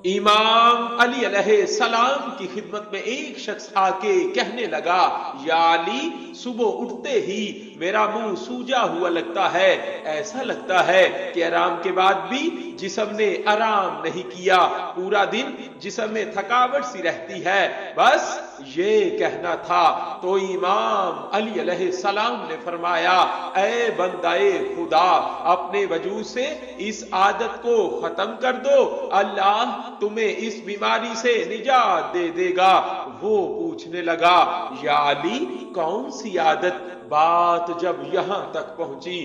امام علی علیہ السلام کی خدمت میں ایک شخص آ کے کہنے لگا، یا علی، صبح اٹھتے ہی میرا منہ سوجا ہوا لگتا ہے، ایسا لگتا ہے کہ آرام کے بعد بھی جسم نے آرام نہیں کیا، پورا دن جسم میں تھکاوٹ سی رہتی ہے، بس یہ کہنا تھا۔ تو امام علی علیہ السلام نے فرمایا، اے بندہ خدا، اپنے وجود سے اس عادت کو ختم کر دو، اللہ تمہیں اس بیماری سے نجات دے دے گا۔ وہ پوچھنے لگا، یا علی، کون سی عادت؟ بات جب یہاں تک پہنچی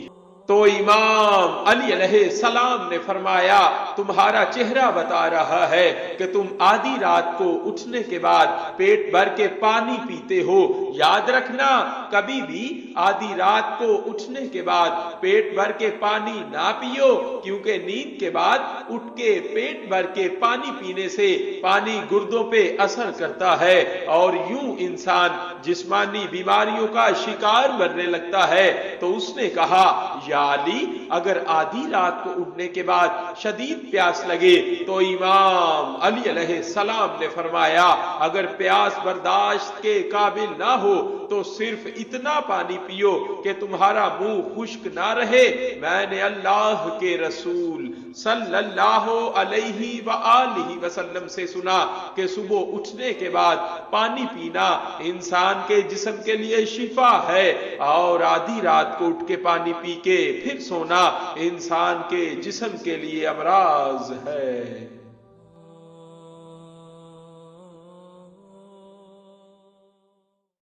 تو امام علی علیہ السلام نے فرمایا، تمہارا چہرہ بتا رہا ہے کہ تم آدھی رات کو اٹھنے کے بعد پیٹ بھر کے پانی پیتے ہو۔ یاد رکھنا، کبھی بھی آدھی رات کو اٹھنے کے بعد پیٹ بھر کے پانی نہ پیو، کیونکہ نیند کے بعد اٹھ کے پیٹ بھر کے پانی پینے سے پانی گردوں پہ اثر کرتا ہے اور یوں انسان جسمانی بیماریوں کا شکار بننے لگتا ہے۔ تو اس نے کہا، یا علی، اگر آدھی رات کو اٹھنے کے بعد شدید پیاس لگے تو امام علی علیہ السلام نے فرمایا، اگر پیاس برداشت کے قابل نہ ہو تو صرف اتنا پانی پیو کہ تمہارا منہ خشک نہ رہے۔ میں نے اللہ کے رسول صلی اللہ علیہ وآلہ وسلم سے سنا کہ صبح اٹھنے کے بعد پانی پینا انسان کے جسم کے لیے شفا ہے، اور آدھی رات کو اٹھ کے پانی پی کے پھر سونا انسان کے جسم کے لیے امراض ہے۔